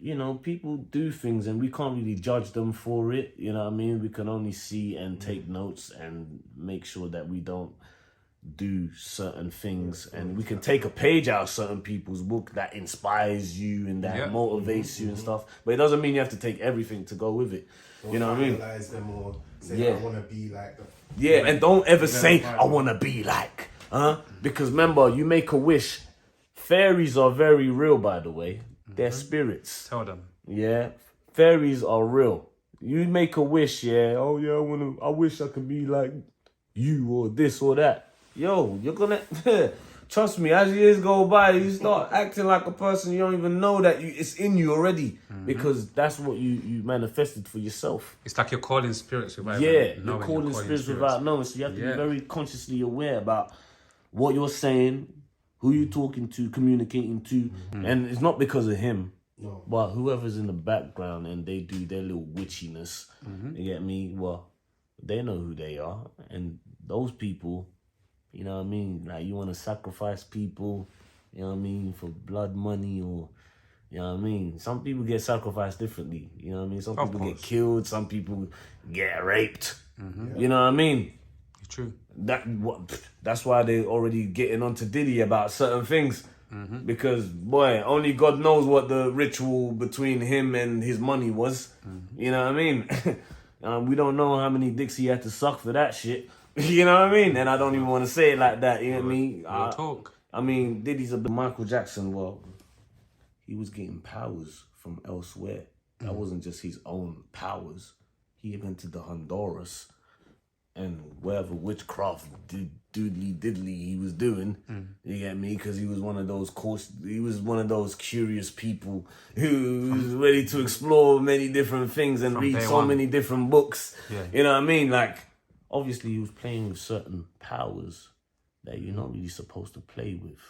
you know, people do things and we can't really judge them for it. You know what I mean? We can only see and take notes and make sure that we don't do certain things, and we can take a page out of certain people's book that inspires you and that motivates you and stuff, but it doesn't mean you have to take everything to go with it. You know what I mean? Them or say, I want to be like them. Yeah, and don't ever say, I want to be like, because remember, you make a wish. Fairies are very real, by the way. They're spirits. Tell them. Yeah, fairies are real. You make a wish, yeah. Oh yeah, I wish I could be like you or this or that. Yo, you're gonna trust me. As years go by, you start acting like a person you don't even know that it's in you already, because that's what you manifested for yourself. It's like you're calling spirits without you're knowing. calling spirits without knowing. So you have to be very consciously aware about what you're saying, who you're talking to, communicating to, and it's not because of him. No. But whoever's in the background and they do their little witchiness, you get me? Well, they know who they are, and those people. You know what I mean? Like, you want to sacrifice people, you know what I mean, for blood money, or, you know what I mean? Some people get sacrificed differently, you know what I mean? Some people get killed, some people get raped, you know what I mean? True. That's why they're already getting onto Diddy about certain things, because, boy, only God knows what the ritual between him and his money was, you know what I mean? We don't know how many dicks he had to suck for that shit. You know what I mean? And I don't even want to say it like that, you know what I mean? Talk. I mean, Diddy's a bit Michael Jackson. Well, he was getting powers from elsewhere. That wasn't just his own powers. He invented the Honduras and whatever witchcraft doodly diddly he was doing. You get me? Because he was one of those curious people who was ready to explore many different things and read so many different books. Yeah. You know what I mean? Like, obviously, he was playing with certain powers that you're not really supposed to play with.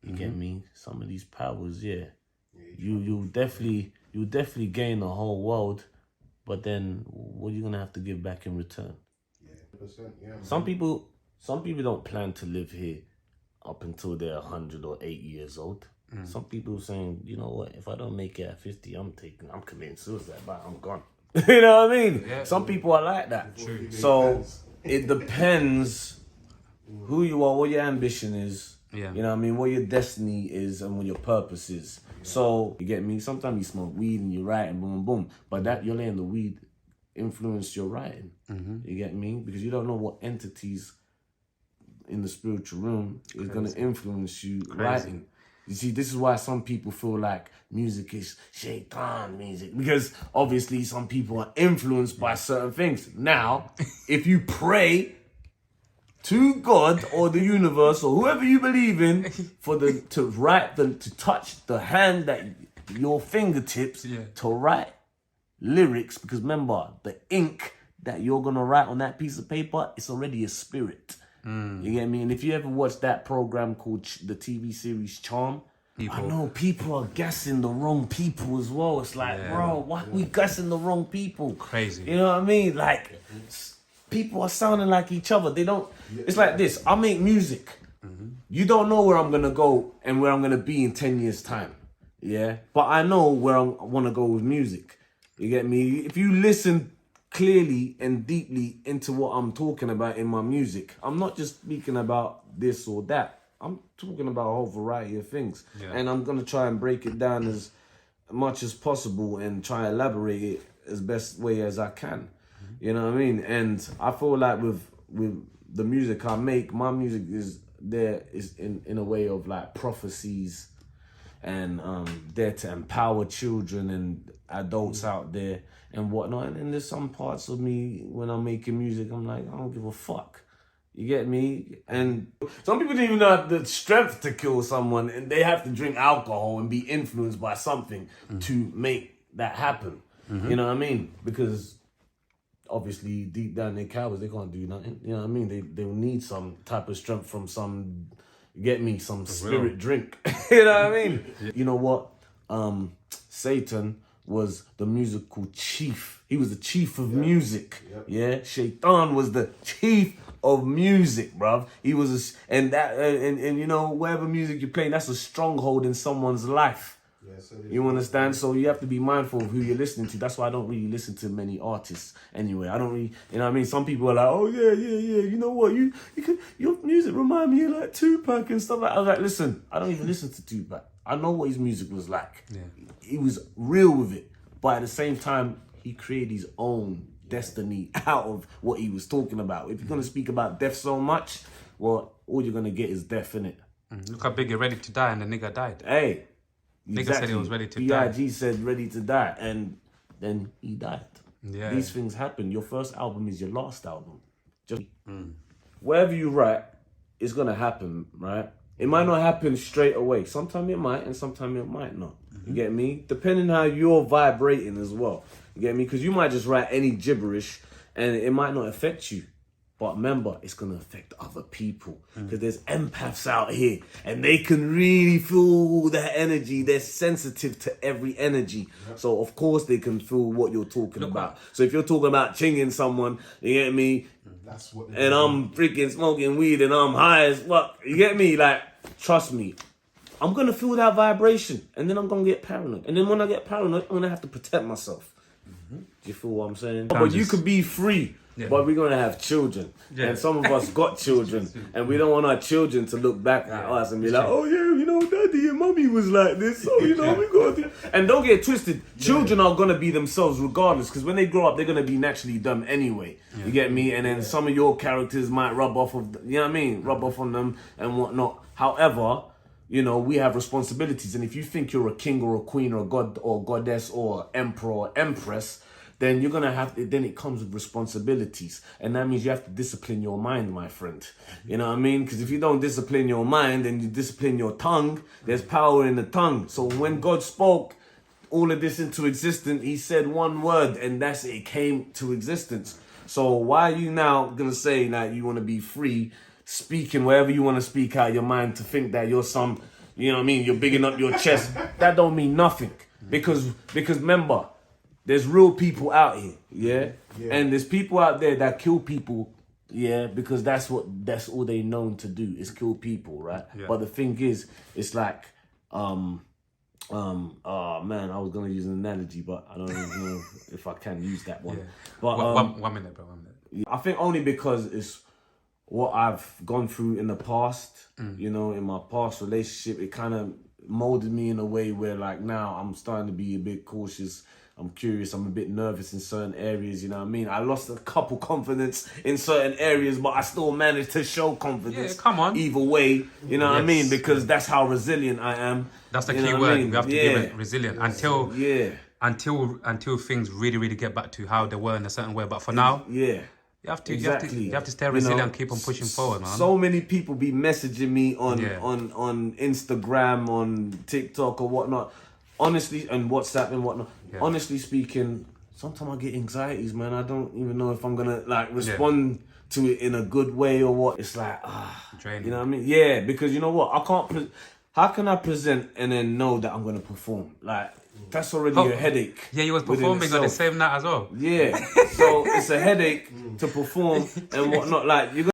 You get me? Some of these powers, you'll definitely gain the whole world, but then what are you gonna have to give back in return? Some people don't plan to live here up until they're 100 or 8 years old. Some people are saying, you know what? If I don't make it at 50, I'm committing suicide. But I'm gone. You know what I mean? Yeah. Some people are like that. True. So it depends who you are, what your ambition is. Yeah. You know what I mean? What your destiny is and what your purpose is. Yeah. So, you get me? Sometimes you smoke weed and you write and boom, boom. But that you're letting the weed influence your writing. You get me? Because you don't know what entities in the spiritual realm is going to influence you writing. You see, this is why some people feel like music is shaitan music, because obviously some people are influenced by certain things. Now, if you pray to God or the universe or whoever you believe in to touch the hand that your fingertips to write lyrics, because remember, the ink that you're gonna write on that piece of paper, it's already a spirit. You get me? And if you ever watch that program called the TV series Charm, I know people are guessing the wrong people as well. It's like, bro, why we guessing the wrong people? Crazy. You know what I mean? Like, people are sounding like each other. They don't. It's like this. I make music. You don't know where I'm gonna go and where I'm gonna be in 10 years' time. Yeah, but I know where I want to go with music. You get me? If you listen clearly and deeply into what I'm talking about in my music, I'm not just speaking about this or that. I'm talking about a whole variety of things. And I'm going to try and break it down as much as possible and try and elaborate it as best way as I can. You know what I mean? And I feel like with the music I make, my music is in a way of like prophecies and there to empower children and adults out there and whatnot. And then there's some parts of me when I'm making music, I'm like, I don't give a fuck. You get me? And some people don't even have the strength to kill someone, and they have to drink alcohol and be influenced by something to make that happen. You know what I mean? Because obviously deep down their cowards, they can't do nothing. You know what I mean? They'll need some type of strength from some, get me, some spirit drink. You know what I mean? You know what? Satan was the musical chief. He was the chief of music. Yeah? Shaitan was the chief of music, bruv. He was and you know, whatever music you're playing, that's a stronghold in someone's life. Yeah, so You understand? So you have to be mindful of who you're listening to. That's why I don't really listen to many artists anyway. I don't really, you know what I mean? Some people are like, oh yeah. You know what? Your music remind me of like Tupac and stuff like that. I was like, listen, I don't even listen to Tupac. I know what his music was like. Yeah. He was real with it. But at the same time, he created his own destiny out of what he was talking about. If you're going to speak about death so much, well, all you're going to get is death, innit? Look how big you're ready to die, and the nigga died. Hey. Nigga said he was ready to die. B.I.G. said ready to die, and then he died. Yeah. These things happen. Your first album is your last album. Just wherever you write, it's gonna happen, right? It might not happen straight away. Sometimes it might, and sometimes it might not. You get me? Depending how you're vibrating as well. You get me? Because you might just write any gibberish, and it might not affect you. But remember, it's going to affect other people. Because there's empaths out here. And they can really feel that energy. They're sensitive to every energy. Yep. So, of course, they can feel what you're talking about. So, if you're talking about chinging someone, you get me? That's what. And I'm freaking smoking weed and I'm high as fuck. You get me? Like, trust me. I'm going to feel that vibration. And then I'm going to get paranoid. And then when I get paranoid, I'm going to have to protect myself. Do you feel what I'm saying? But you could be free. Yeah. But we're going to have children. Yeah. And some of us got children. And we don't want our children to look back at us and be like, oh yeah, you know, daddy and mommy was like this. So, you know, we got to... And don't get twisted. Children are going to be themselves regardless. Because when they grow up, they're going to be naturally dumb anyway. Yeah. You get me? And then some of your characters might rub off of... You know what I mean? Rub off on them and whatnot. However... You know, we have responsibilities. And if you think you're a king or a queen or a god or goddess or emperor or empress, then you're going to have to, then it comes with responsibilities. And that means you have to discipline your mind, my friend. You know what I mean? Because if you don't discipline your mind and you discipline your tongue, there's power in the tongue. So when God spoke all of this into existence, he said one word and that's it, came to existence. So why are you now going to say that you want to be free speaking wherever you want to speak out your mind to think that you're some, you know what I mean, you're bigging up your chest? That don't mean nothing. Because remember, there's real people out here, yeah? And there's people out there that kill people, yeah, because that's all they known to do is kill people, right? Yeah. But the thing is, it's like, oh man, I was gonna use an analogy, but I don't even know if I can use that one. Yeah. But 1 minute, bro, 1 minute. I think only because it's what I've gone through in the past, you know, in my past relationship, it kind of molded me in a way where like now I'm starting to be a bit cautious. I'm curious, I'm a bit nervous in certain areas, you know what I mean? I lost a couple confidence in certain areas, but I still managed to show confidence. Yeah, come on. Either way, you know what I mean? Because that's how resilient I am. That's the key word. I mean? We have to be resilient until things really, really get back to how they were in a certain way. But for now, you have to stay resilient and keep on pushing forward, man. So many people be messaging me on Instagram, on TikTok or whatnot. Honestly, and WhatsApp and whatnot. Yeah. Honestly speaking, sometimes I get anxieties, man. I don't even know if I'm gonna like respond to it in a good way or what. It's like, draining. You know what I mean? Yeah, because you know what? I can't. How can I present and then know that I'm gonna perform? Like that's already a headache. Yeah, you was performing on the same night as well. Yeah, so it's a headache to perform and whatnot. Like you.